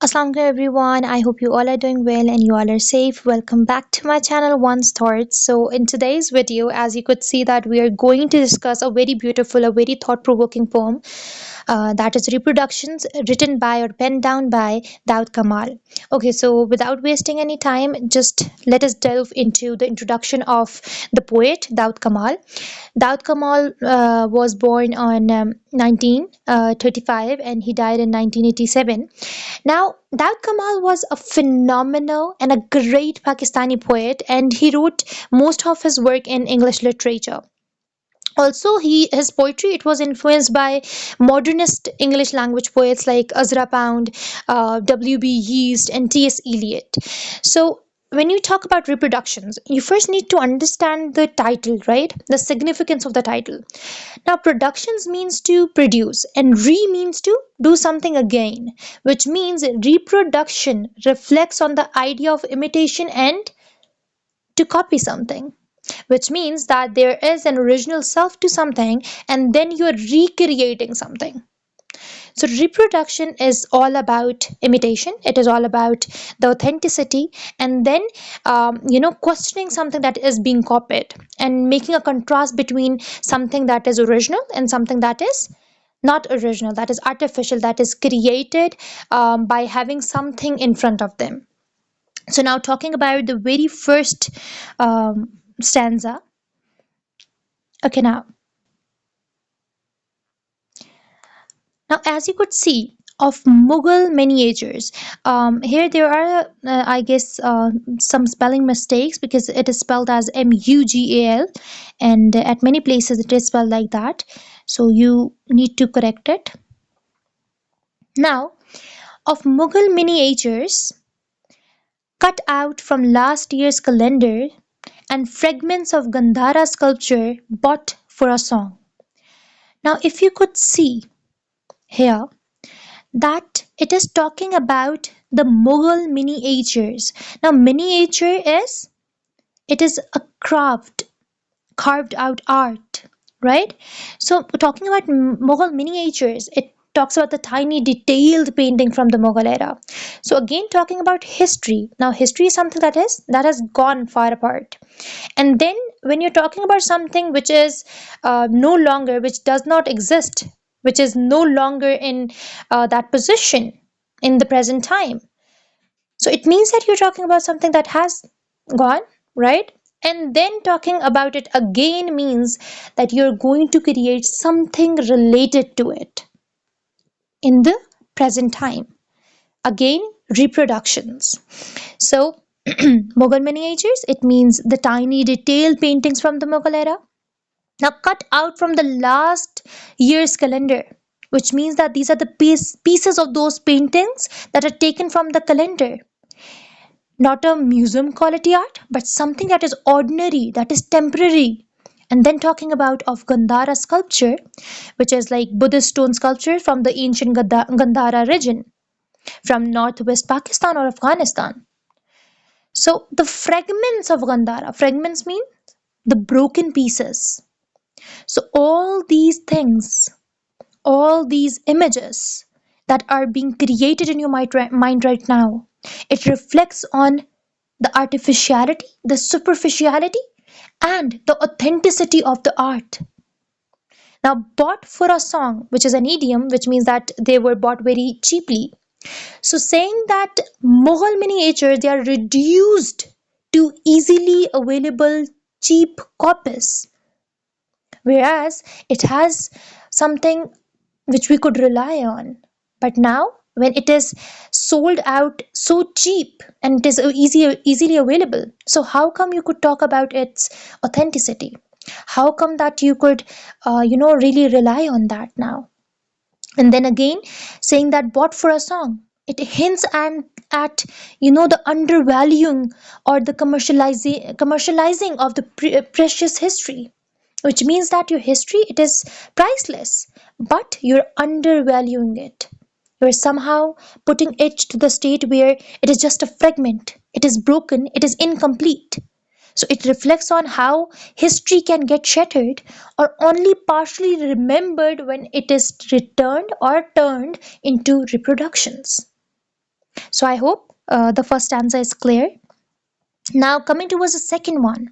Assalamualaikum everyone. I hope you all are doing well and you all are safe. Welcome back to my channel Once Thoughts. So in today's video, as you could see that we are going to discuss a very beautiful, a very thought-provoking poem that is Reproductions written by or penned down by Daud Kamal. Okay, so without wasting any time, just let us delve into the introduction of the poet Daud Kamal. Daud Kamal was born on 1935 and he died in 1987. Now, Daud Kamal was a phenomenal and a great Pakistani poet, and he wrote most of his work in English literature. Also, his poetry it was influenced by modernist English language poets like Ezra Pound, W.B. Yeats, and T.S. Eliot. So, when you talk about reproductions, you first need to understand the title, right? The significance of the title. Now, productions means to produce, and means to do something again, which means reproduction reflects on the idea of imitation and to copy something, which means that there is an original self to something and then you are recreating something. So reproduction is all about imitation, it is all about the authenticity, and then questioning something that is being copied and making a contrast between something that is original and something that is not original, that is artificial, that is created by having something in front of them. So now talking about the very first stanza. Okay, now as you could see of Mughal miniatures, here there are I guess some spelling mistakes because it is spelled as Mugal, and at many places it is spelled like that. So you need to correct it. Now, of Mughal miniatures cut out from last year's calendar and fragments of Gandhara sculpture bought for a song. Now, if you could see here that it is talking about the Mughal miniatures. Now, miniature is it is a carved out art, right? So, talking about Mughal miniatures, it talks about the tiny detailed painting from the Mughal era. So again talking about history. Now history is something that has gone far apart. And then when you're talking about something which is no longer, which does not exist, which is no longer in that position in the present time, so it means that you're talking about something that has gone, right? And then talking about it again means that you're going to create something related to it in the present time. Again, reproductions. So, Mughal miniatures, it means the tiny detailed paintings from the Mughal era. Now, cut out from the last year's calendar, which means that these are the pieces of those paintings that are taken from the calendar. Not a museum quality art, but something that is ordinary, that is temporary. And then talking about of Gandhara sculpture, which is like Buddhist stone sculpture from the ancient Gandhara region, from northwest Pakistan or Afghanistan. So the fragments of Gandhara, fragments mean the broken pieces. So all these things, all these images that are being created in your mind right now, it reflects on the artificiality, the superficiality, and the authenticity of the art. Now, bought for a song, which is an idiom, which means that they were bought very cheaply. So, saying that Mughal miniatures they are reduced to easily available cheap copies, whereas it has something which we could rely on. But now, when it is sold out so cheap and it is easily available, so how come you could talk about its authenticity? How come that you could, really rely on that now? And then again, saying that bought for a song, it hints at the undervaluing or the commercializing of the precious history, which means that your history it is priceless, but you're undervaluing it. You're somehow putting it to the state where it is just a fragment, it is broken, it is incomplete. So it reflects on how history can get shattered or only partially remembered when it is returned or turned into reproductions. So I hope the first stanza is clear. Now coming towards the second one.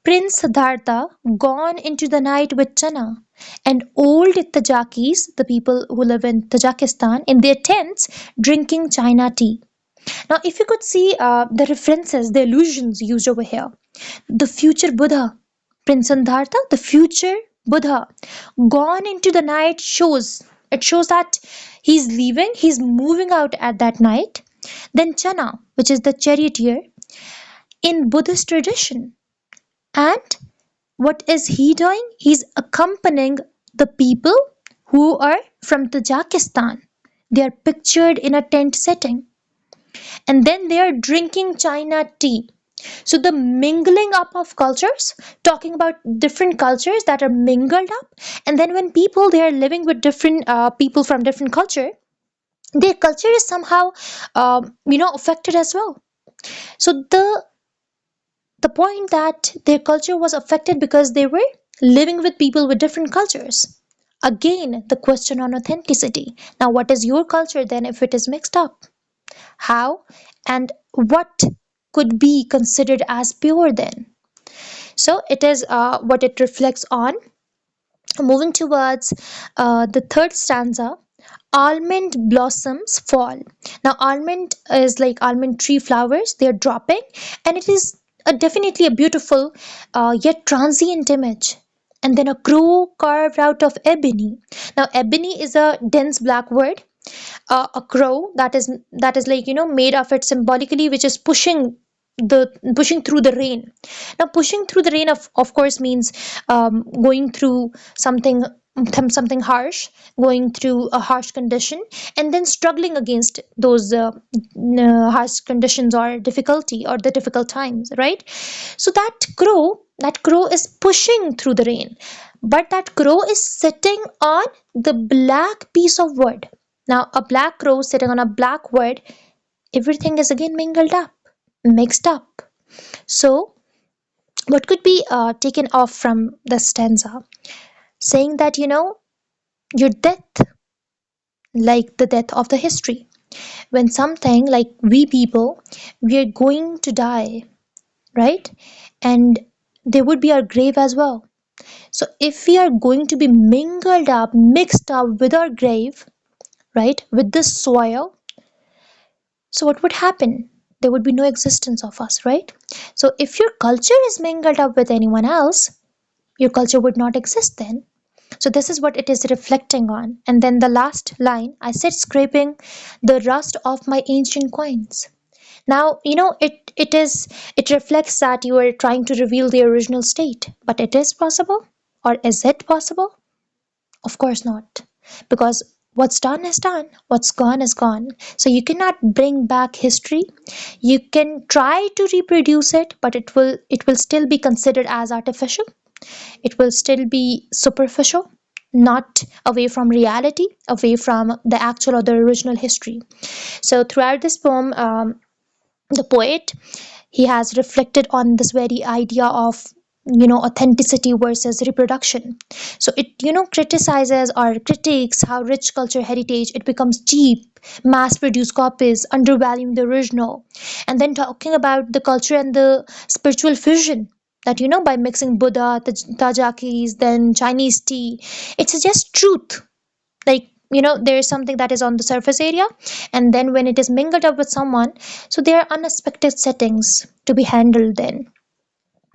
Prince Siddhartha gone into the night with Channa, and old Tajakis, the people who live in Tajikistan, in their tents drinking China tea. Now, if you could see the references, the allusions used over here, the future Buddha, Prince Siddhartha, the future Buddha, gone into the night shows. It shows that he's leaving, he's moving out at that night. Then Channa, which is the charioteer, in Buddhist tradition. And what is he doing? He's accompanying the people who are from Tajikistan. They are pictured in a tent setting. And then they are drinking China tea. So the mingling up of cultures, talking about different cultures that are mingled up, and then when people they are living with different people from different culture, their culture is somehow affected as well. So the point that their culture was affected because they were living with people with different cultures. Again, the question on authenticity. Now, what is your culture then if it is mixed up? How and what could be considered as pure then? So, it is what it reflects on. Moving towards the third stanza, almond blossoms fall. Now, almond is like almond tree flowers, they are dropping, and it is definitely a beautiful yet transient image. And then a crow carved out of ebony. Now, ebony is a dense black word, a crow that is like made of it symbolically, which is the pushing through the rain. Now pushing through the rain of course means going through something harsh, going through a harsh condition, and then struggling against those harsh conditions or difficulty or the difficult times, right? So that crow is pushing through the rain, but that crow is sitting on the black piece of wood. Now a black crow sitting on a black wood, everything is again mingled up, mixed up. So what could be taken off from the stanza, saying that your death, like the death of the history, when something like we people, we are going to die, right? And there would be our grave as well. So if we are going to be mingled up, mixed up with our grave, right, with the soil, so what would happen? There would be no existence of us, right? So if your culture is mingled up with anyone else, your culture would not exist then. So this is what it is reflecting on. And then the last line, I said scraping the rust off my ancient coins. Now, it reflects that you are trying to reveal the original state, but it is possible, or is it possible? Of course not. Because what's done is done, what's gone is gone. So you cannot bring back history. You can try to reproduce it, but it will still be considered as artificial. It will still be superficial, not away from reality, away from the actual or the original history. So throughout this poem, the poet, he has reflected on this very idea of authenticity versus reproduction. So it criticizes or critiques how rich culture heritage it becomes cheap, mass produced copies undervaluing the original, and then talking about the culture and the spiritual fusion, that by mixing Buddha, tajakis, then Chinese tea, it suggests truth. Like there is something that is on the surface area, and then when it is mingled up with someone, so there are unexpected settings to be handled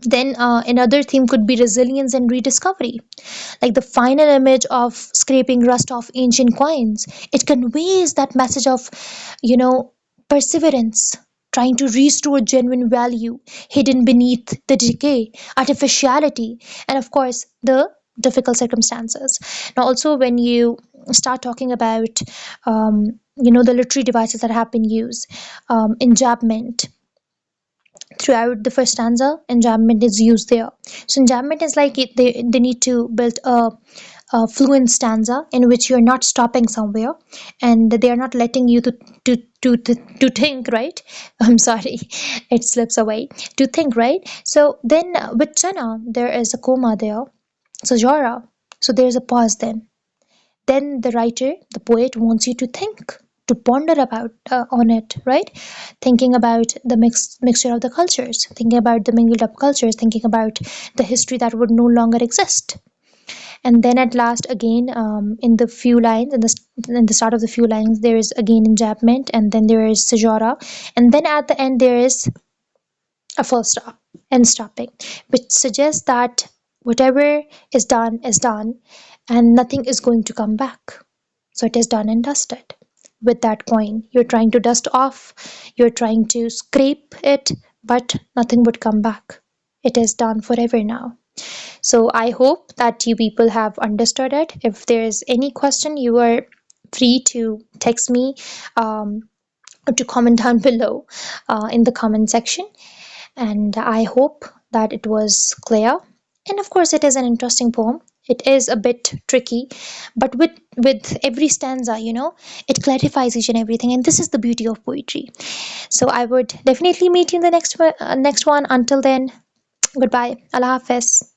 then another theme could be resilience and rediscovery, like the final image of scraping rust off ancient coins. It conveys that message of you know perseverance, trying to restore genuine value hidden beneath the decay, artificiality, and of course the difficult circumstances. Now also when you start talking about the literary devices that have been used, enjambment throughout the first stanza, enjambment is used there. So enjambment is like they need to build a fluent stanza in which you're not stopping somewhere, and they are not letting you to think, right? I'm sorry, it slips away, to think, right? So then with Chana there is a comma there, so Jora, so there's a pause then the writer, the poet, wants you to think. to ponder about on it, right? Thinking about the mixture of the cultures, thinking about the mingled up cultures, thinking about the history that would no longer exist. And then at last, again, in the few lines, in the start of the few lines, there is again enjambment, and then there is Sajora, and then at the end there is a full stop and stopping, which suggests that whatever is done, and nothing is going to come back. So it is done and dusted. With that coin, you're trying to dust off, you're trying to scrape it, but nothing would come back. It is done forever now. So I hope that you people have understood it. If there is any question, you are free to text me, or to comment down below in the comment section. And I hope that it was clear. And of course, it is an interesting poem. It is a bit tricky, but with every stanza, it clarifies each and everything. And this is the beauty of poetry. So I would definitely meet you in the next one. Until then, goodbye. Allah Hafiz.